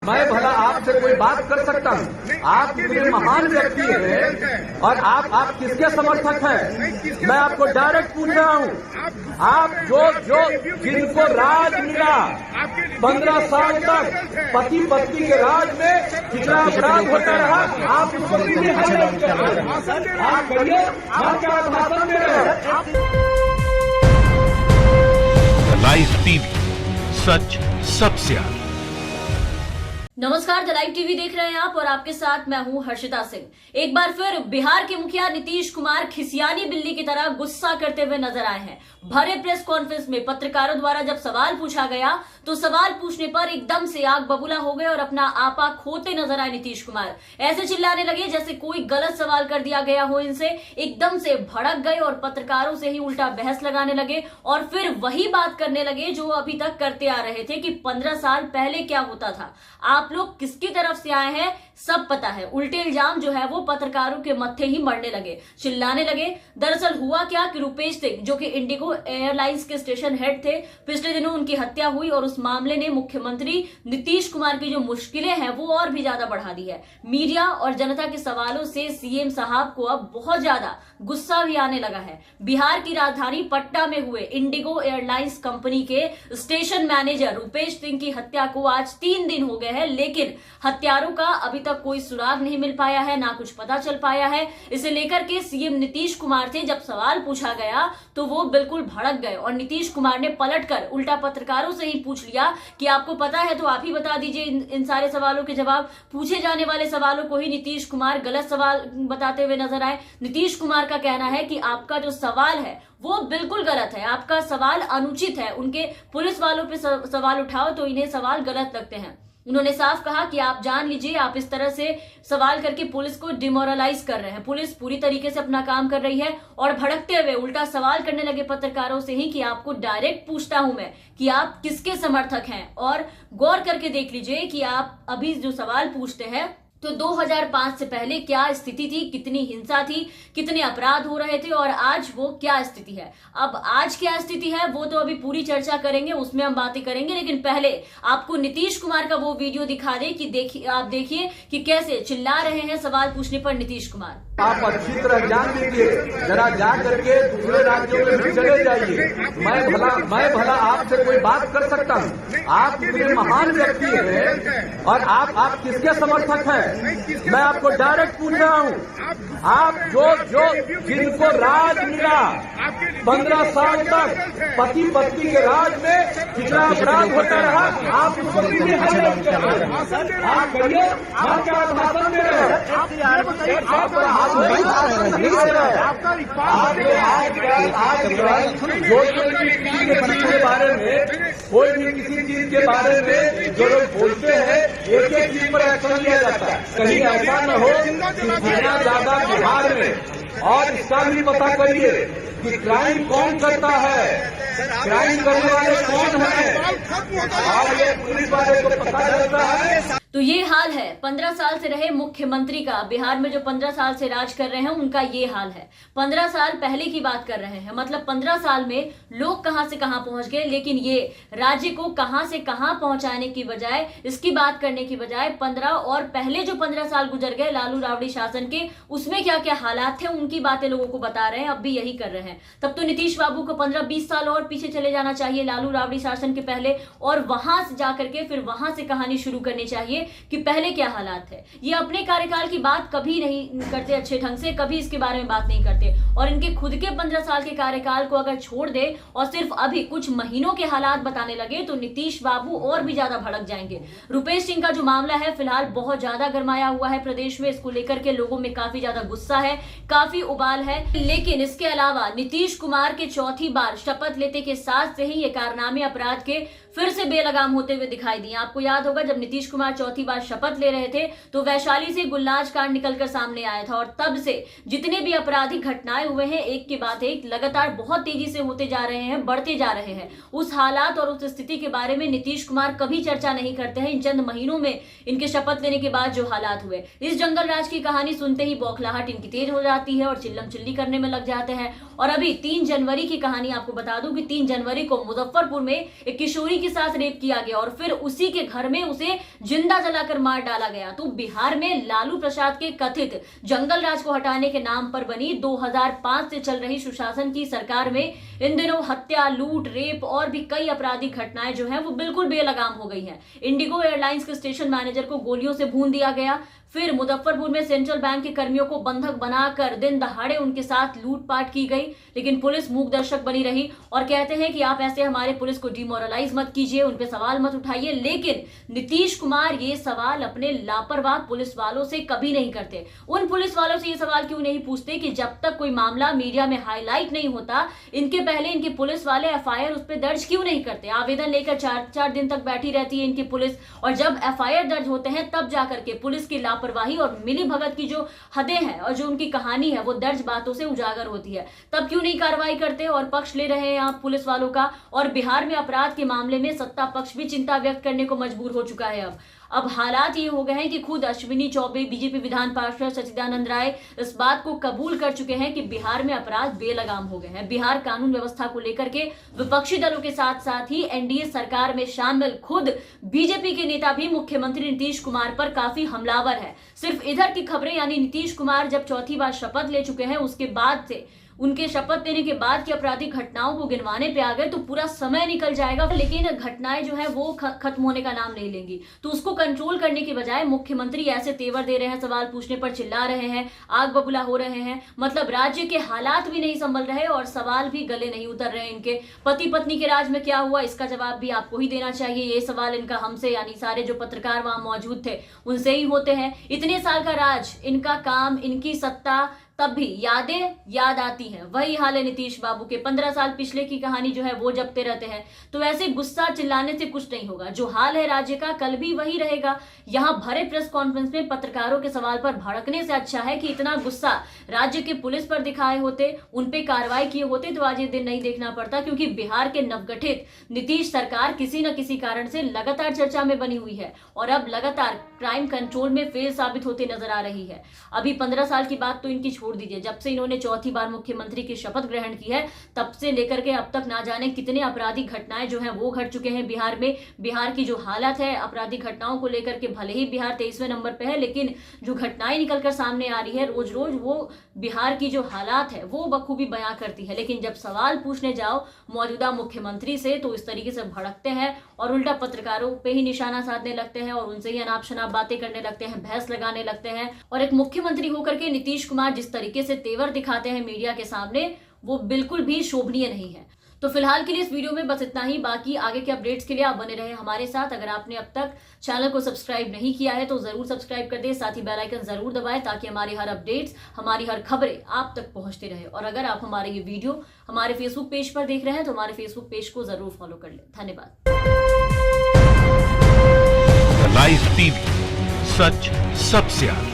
मैं भला आपसे कोई बात कर सकता हूँ? आप इतने महान व्यक्ति हैं और आप किसके समर्थक हैं? मैं आपको डायरेक्ट पूछ रहा हूँ, आप जो जिनको राज मिला 15 साल तक पति पत्नी के राज में कितना अपराध होता रहा, आप उसको आप करिए, आप क्या भाषण दे रहे हैं? लाइव टीवी, सच सबसे आगे। नमस्कार, द लाइव टीवी देख रहे हैं आप और आपके साथ मैं हूं हर्षिता सिंह। एक बार फिर बिहार के मुखिया नीतीश कुमार खिसियानी बिल्ली की तरह गुस्सा करते हुए नजर आए हैं। भरे प्रेस कॉन्फ्रेंस में पत्रकारों द्वारा जब सवाल पूछा गया तो सवाल पूछने पर एकदम से आग बबूला हो गए और अपना आपा खोते नजर आए नीतीश कुमार। ऐसे चिल्लाने लगे जैसे कोई गलत सवाल कर दिया गया हो इनसे। एकदम से भड़क गए और पत्रकारों से ही उल्टा बहस लगाने लगे और फिर वही बात करने लगे जो अभी तक करते आ रहे थे कि 15 साल पहले क्या होता था, आप लोग किसकी तरफ से आए हैं सब पता है। उल्टे इल्जाम जो है वो पत्रकारों के मत्थे ही मरने लगे, चिल्लाने लगे। दरअसल हुआ क्या कि रुपेश सिंह जो कि इंडिगो एयरलाइंस के स्टेशन हेड थे, पिछले दिनों उनकी हत्या हुई और उस मामले ने मुख्यमंत्री नीतीश कुमार की जो मुश्किलें हैं वो और भी ज्यादा बढ़ा दी है। मीडिया और जनता के सवालों से सीएम साहब को अब बहुत ज्यादा गुस्सा भी आने लगा है। बिहार की राजधानी पटना में हुए इंडिगो एयरलाइंस कंपनी के स्टेशन मैनेजर रुपेश सिंह की हत्या को आज 3 दिन हो गए हैं, लेकिन हत्यारों का अभी तक कोई सुराग नहीं मिल पाया है, ना कुछ पता चल पाया है। इसे लेकर के सीएम नीतीश कुमार से जब सवाल पूछा गया तो वो बिल्कुल भड़क गए और नीतीश कुमार ने पलटकर उल्टा पत्रकारों से ही पूछ लिया कि आपको पता है तो आप ही बता दीजिए इन सारे सवालों के जवाब। पूछे जाने वाले सवालों को ही नीतीश कुमार गलत सवाल बताते हुए नजर आए। नीतीश कुमार का कहना है कि आपका जो सवाल है वो बिल्कुल गलत है, आपका सवाल अनुचित है। उनके पुलिस वालों पे सवाल उठाओ तो इन्हें सवाल गलत लगते हैं। उन्होंने साफ कहा कि आप जान लीजिए आप इस तरह से सवाल करके पुलिस को डिमोरलाइज कर रहे हैं। पुलिस पूरी तरीके से अपना काम कर रही है और भड़कते हुए उल्टा सवाल करने लगे पत्रकारों से ही कि आपको डायरेक्ट पूछता हूं मैं कि आप किसके समर्थक हैं। और गौर करके देख लीजिए कि आप अभी जो सवाल पूछते हैं तो 2005 से पहले क्या स्थिति थी, कितनी हिंसा थी, कितने अपराध हो रहे थे और आज वो क्या स्थिति है। अब आज क्या स्थिति है वो तो अभी पूरी चर्चा करेंगे, उसमें हम बातें करेंगे, लेकिन पहले आपको नीतीश कुमार का वो वीडियो दिखा दे कि आप देखिए कि कैसे चिल्ला रहे हैं सवाल पूछने पर नीतीश कुमार। आप अच्छी तरह जान लीजिए, जरा जा करके दूसरे राज्यों में भी चले जाइए। मैं भला आपसे कोई बात कर सकता हूँ? आप इतने महान व्यक्ति हैं और आप किसके समर्थक हैं? मैं आपको डायरेक्ट पूछ रहा हूँ, आप जो जिनको राज मिला 15 साल तक पति पत्नी के राज में कितना अपराध होता रहा, आप उसको आप करिए, आप क्या भाषण दे रहे हैं? के बारे में कोई भी किसी चीज के बारे में जो लोग बोलते हैं एक एक चीज पर एक्शन लिया जाता है। कहीं ऐसा न हो कि जितना ज्यादा बिहार में, और इसका भी पता करिए कि क्राइम कौन करता है, क्राइम करने वाले कौन है, और ये पुलिस वाले को पता चलता है। तो ये हाल है 15 साल से रहे मुख्यमंत्री का। बिहार में जो 15 साल से राज कर रहे हैं उनका ये हाल है। 15 साल पहले की बात कर रहे हैं, मतलब 15 साल में लोग कहां से कहां पहुंच गए, लेकिन ये राज्य को कहां से कहां पहुंचाने की बजाय, इसकी बात करने की बजाय 15 और पहले जो 15 साल गुजर गए लालू राबड़ी शासन के, उसमें क्या क्या हालात थे उनकी बातें लोगों को बता रहे हैं, अब भी यही कर रहे हैं। तब तो नीतीश बाबू को 15-20 साल और पीछे चले जाना चाहिए लालू राबड़ी शासन के पहले, और वहां से जाकर के फिर वहां से कहानी शुरू करनी चाहिए कि पहले क्या हालात है। ये अपने कार्यकाल की बात कभी नहीं करते अच्छे ढंग से, कभी इसके बारे में बात नहीं करते, और इनके खुद के 15 साल के कार्यकाल को अगर छोड़ दे और सिर्फ अभी कुछ महीनों के हालात बताने लगे तो नीतीश बाबू और भी ज्यादा भड़क जाएंगे। रुपेश सिंह का जो मामला है फिलहाल बहुत ज्यादा गरमाया हुआ है प्रदेश में, इसको लेकर के लोगों में काफी ज्यादा गुस्सा है, काफी उबाल है। लेकिन इसके अलावा नीतीश कुमार के चौथी बार शपथ लेते के साथ से ही ये कारनामे अपराध के फिर से बेलगाम होते हुए दिखाई दिए। आपको याद होगा जब नीतीश कुमार चौथी बार शपथ ले रहे थे तो वैशाली से गुलनाज कांड निकलकर सामने आया था, और तब से जितने भी आपराधिक घटनाएं हुए हैं एक के बाद एक लगातार बहुत तेजी से होते जा रहे हैं, बढ़ते जा रहे हैं। उस हालात और उस स्थिति के बारे में नीतीश कुमार कभी चर्चा नहीं करते हैं। इन चंद महीनों में इनके शपथ लेने के बाद जो हालात हुए, इस जंगल राज की कहानी सुनते ही बौखलाहट इनकी तेज हो जाती है और चिल्लम चिल्ली करने में लग जाते हैं। और अभी 3 जनवरी की कहानी आपको बता दूं कि 3 जनवरी को मुजफ्फरपुर में एक किशोरी की के साथ रेप किया गया और फिर उसी के घर में उसे जिंदा जलाकर मार डाला गया। तो बिहार में लालू प्रसाद के कथित जंगल राज को हटाने के नाम पर बनी 2005 से चल रही सुशासन की सरकार में इन दिनों हत्या, लूट, रेप और भी कई आपराधिक घटनाएं जो हैं वो बिल्कुल बेलगाम हो गई हैं। इंडिगो एयरलाइंस के स्टेशन मैनेजर को गोलियों से भून दिया गया। फिर मुजफ्फरपुर में सेंट्रल बैंक के कर्मियों को बंधक बनाकर दिन दहाड़े उनके साथ लूटपाट की गई, लेकिन पुलिस मूक दर्शक बनी रही और कहते हैं कि आप ऐसे हमारे पुलिस को डिमोरलाइज मत कीजिए, उन पे सवाल मत उठाइए। लेकिन नीतीश कुमार ये सवाल अपने लापरवाह पुलिस वालों से कभी नहीं करते। उन पुलिस वालों से ये सवाल क्यों नहीं पूछते कि जब तक कोई मामला मीडिया में हाईलाइट नहीं होता, इनके पहले इनके पुलिस वाले एफआईआर उस पर दर्ज क्यों नहीं करते। आवेदन लेकर 4 दिन तक बैठी रहती है इनकी पुलिस और जब एफआईआर दर्ज होते हैं तब जाकर के पुलिस की लापरवाही और मिली भगत की जो हदें हैं और जो उनकी कहानी है वो दर्ज बातों से उजागर होती है। तब क्यों नहीं कार्रवाई करते और पक्ष ले रहे हैं आप पुलिस वालों का। और बिहार में अपराध के मामले में सत्ता पक्ष भी चिंता व्यक्त करने को मजबूर हो चुका है। अब हालात ये हो गए हैं कि खुद अश्विनी चौबे, बीजेपी विधान पार्षद सच्चिदानंद राय इस बात को कबूल कर चुके हैं कि बिहार में अपराध बेलगाम हो गए हैं। बिहार कानून व्यवस्था को लेकर के विपक्षी दलों के साथ साथ ही एनडीए सरकार में शामिल खुद बीजेपी के नेता भी मुख्यमंत्री नीतीश कुमार पर काफी हमलावर है। सिर्फ इधर की खबरें, यानी नीतीश कुमार जब चौथी बार शपथ ले चुके हैं उसके बाद से उनके शपथ लेने के बाद की आपराधिक घटनाओं को गिनवाने पे आ गए तो पूरा समय निकल जाएगा, लेकिन घटनाएं जो है वो खत्म होने का नाम नहीं लेंगी। तो उसको कंट्रोल करने के बजाय मुख्यमंत्री ऐसे तेवर दे रहे हैं, सवाल पूछने पर चिल्ला रहे हैं, आग बबूला हो रहे हैं। मतलब राज्य के हालात भी नहीं संभल रहे और सवाल भी गले नहीं उतर रहे इनके। पति पत्नी के राज में क्या हुआ, इसका जवाब भी आपको ही देना चाहिए। ये सवाल इनका हमसे, यानी सारे जो पत्रकार वहां मौजूद थे उनसे ही होते हैं। इतने साल का राज, इनका काम, इनकी सत्ता, तब भी यादें याद आती हैं। वही हाल है नीतीश बाबू के। 15 साल पिछले की कहानी जो है वो जपते रहते हैं। तो ऐसे गुस्सा चिल्लाने से कुछ नहीं होगा। जो हाल है राज्य का कल भी वही रहेगा। यहाँ भरे प्रेस कॉन्फ्रेंस में पत्रकारों के सवाल पर भड़कने से अच्छा है कि इतना गुस्सा राज्य के पुलिस पर दिखाए होते, उन पे कार्रवाई किए होते तो आज ये दिन नहीं देखना पड़ता। क्योंकि बिहार के नवगठित नीतीश सरकार किसी न किसी कारण से लगातार चर्चा में बनी हुई है और अब लगातार क्राइम कंट्रोल में फेल साबित होते नजर आ रही है। अभी 15 साल की बात तो इनकी छोड़ दीजिए, जब से इन्होंने चौथी बार मुख्यमंत्री की शपथ ग्रहण की है तब से लेकर के अब तक ना जाने कितने आपराधिक घटनाएं जो हैं वो घट चुके हैं बिहार में। बिहार की जो हालत है आपराधिक घटनाओं को लेकर के, भले ही बिहार 23वें नंबर पे है, लेकिन जो घटनाएं निकलकर सामने आ रही है रोज रोज, वो बिहार की जो हालात है वो बखूबी बयां करती है। लेकिन जब सवाल पूछने जाओ मौजूदा मुख्यमंत्री से तो इस तरीके से भड़कते हैं और उल्टा पत्रकारों पे ही निशाना साधने लगते हैं और उनसे ही अनाप शनाप बातें करने लगते हैं, बहस लगाने लगते हैं। और एक मुख्यमंत्री होकर के नीतीश कुमार जिस तरीके से तेवर दिखाते हैं मीडिया के सामने, वो बिल्कुल भी शोभनीय नहीं है। तो फिलहाल के लिए इस वीडियो में बस इतना ही। बाकी आगे के अपडेट्स के लिए आप बने रहे हमारे साथ। अगर आपने अब तक चैनल को सब्सक्राइब नहीं किया है तो जरूर सब्सक्राइब कर दें, साथ ही बेल आइकन जरूर दबाएं ताकि हमारी हर अपडेट्स, हमारी हर खबरें आप तक पहुंचती रहे। और अगर आप हमारे ये वीडियो हमारे फेसबुक पेज पर देख रहे हैं तो हमारे फेसबुक पेज को जरूर फॉलो कर लें। धन्यवाद। लाइव टीवी, सच सबसे आगे।